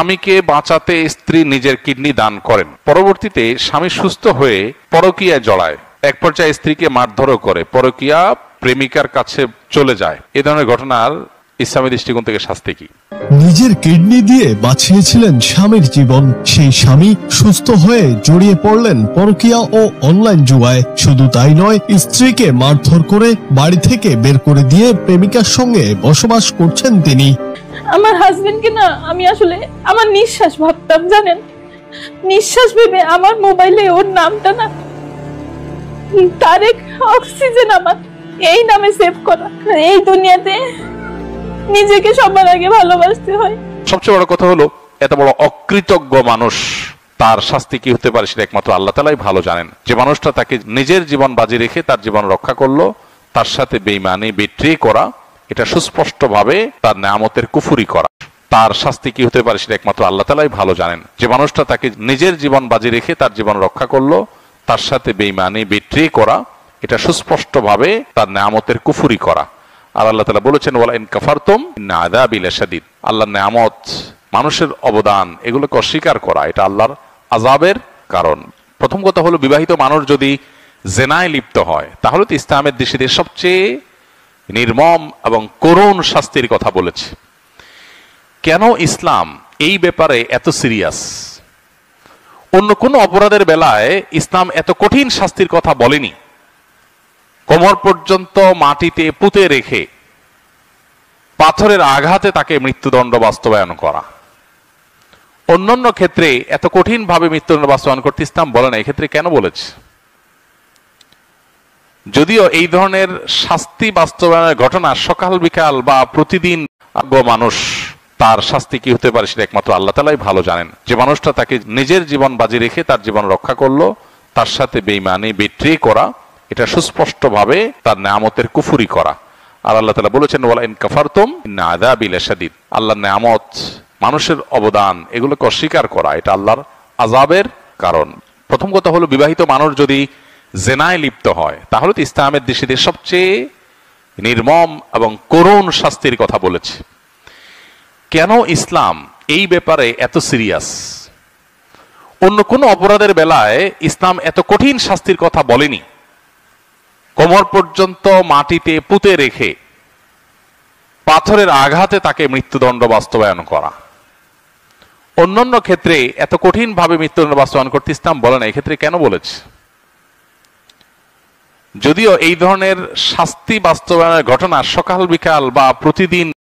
স্বামীকে বাঁচাতে স্ত্রী নিজের কিডনি দান করেন, পরবর্তীতে স্বামী সুস্থ হয়ে পরকীয়ায় জড়ায়, এক পর্যায়ে স্ত্রীকে মারধরও করে, পরকীয়া প্রেমিকার কাছে চলে যায়, এ ধরনের ঘটনার ইসলামী দৃষ্টিকোণ থেকে শাস্তি কি? নিজের কিডনি দিয়ে বাঁচিয়েছিলেন স্বামীর জীবন, সেই স্বামী সুস্থ হয়ে জড়িয়ে পড়লেন পরকীয়া ও অনলাইন জুয়ায়। শুধু তাই নয়, স্ত্রীকে মারধর করে বাড়ি থেকে বের করে দিয়ে প্রেমিকার সঙ্গে বসবাস করছেন তিনি। আমার হাজবেন্ডকে না আমি আসলে আমার নিঃশ্বাস ভাবতাম, জানেন, নিঃশ্বাস ভেবে আমার মোবাইলে ওর নামটা না তারেক অক্সিজেন আমার এই নামে সেভ করা। এই দুনিয়াতে নিজেকে সবার আগে ভালোবাসতে হয়। সবচেয়ে বড় কথা হলো, এত বড় অকৃতজ্ঞ মানুষ, তার শাস্তি কি হতে পারে সেটা একমাত্র আল্লাহ তাআলাই ভালো জানেন। যে মানুষটা তাকে নিজের জীবন বাজি রেখে তার জীবন রক্ষা করলো, তার সাথে বেঈমানি বিট্রে করা, এটা সুস্পষ্টভাবে তার নেয়ামতের কুফরি করা। তার শাস্তি কি হতে পারে সেটা একমাত্র আল্লাহ তাআলাই ভালো জানেন। যে মানুষটা তাকে নিজের জীবন বাজি রেখে তার জীবন রক্ষা করলো, তার সাথে বেঈমানি বিট্রে করা, এটা সুস্পষ্টভাবে তার নেয়ামতের কুফরি করা। আর আল্লাহ তাআলা বলেছেন, ওয়ালা ইন কাফারতুম ইন্না আযাবি লাশাদীদ। আল্লাহর নেয়ামত, মানুষের অবদান, এগুলোকে অস্বীকার করা এটা আল্লাহর আযাবের কারণ। প্রথম কথা হলো, বিবাহিত মানুষ যদি জেনায় লিপ্ত হয় তাহলে তো ইসলামের দৃষ্টিতে সবচেয়ে নির্মম এবং করুণ শাস্তির কথা বলেছে। কেন ইসলাম এই ব্যাপারে এত সিরিয়াস? অন্য কোন অপরাধের বেলায় ইসলাম এত কঠিন শাস্তির কথা বলেনি। কোমর পর্যন্ত মাটিতে পুঁতে রেখে পাথরের আঘাতে তাকে মৃত্যুদণ্ড বাস্তবায়ন করা, অন্যান্য ক্ষেত্রে এত কঠিন ভাবে মৃত্যুদণ্ড বাস্তবায়ন করতে ইসলাম বলে না। এক্ষেত্রে কেন বলেছে? যদিও এই ধরনের শাস্তি বাস্তবায়নের ঘটনা সকাল বিকাল বা প্রতিদিন মানুষ, তার শাস্তি কি হতে পারে সেটা একমাত্র আল্লাহ তাআলাই ভালো জানেন। যে মানুষটা তাকে নিজের জীবন বাজি রেখে তার জীবন রক্ষা করলো, তার সাথে বেঈমানি বিট্রে করা, এটা সুস্পষ্টভাবে তার নেয়ামতের কুফরি করা। আর আল্লাহ তাআলা বলেছেন, ওয়ালা ইন কাফারতুম ইন্না আযাবি লাশাদীদ। আল্লাহর নেয়ামত, মানুষের অবদান, এগুলোকে অস্বীকার করা এটা আল্লাহর আযাবের কারণ। প্রথম কথা হলো, বিবাহিত মানুষ যদি জেনায় লিপ্ত হয় তাহলে তো ইসলামের দৃষ্টিতে সবচেয়ে নির্মম এবং করুণ শাস্তির কথা বলেছে। কেন ইসলাম এই ব্যাপারে এত সিরিয়াস? অন্য কোন অপরাধের বেলায় ইসলাম এত কঠিন শাস্তির কথা বলেনি। কোমর পর্যন্ত মাটিতে পুঁতে রেখে পাথরের আঘাতে তাকে মৃত্যুদণ্ড বাস্তবায়ন করা, অন্যান্য ক্ষেত্রে এত কঠিন ভাবে মৃত্যুদণ্ড বাস্তবায়ন করতে ইসলাম বলে না। এক্ষেত্রে কেন বলেছে? যদিও এই ধরনের শাস্তি বাস্তবায়নের ঘটনা সকাল বিকাল বা প্রতিদিন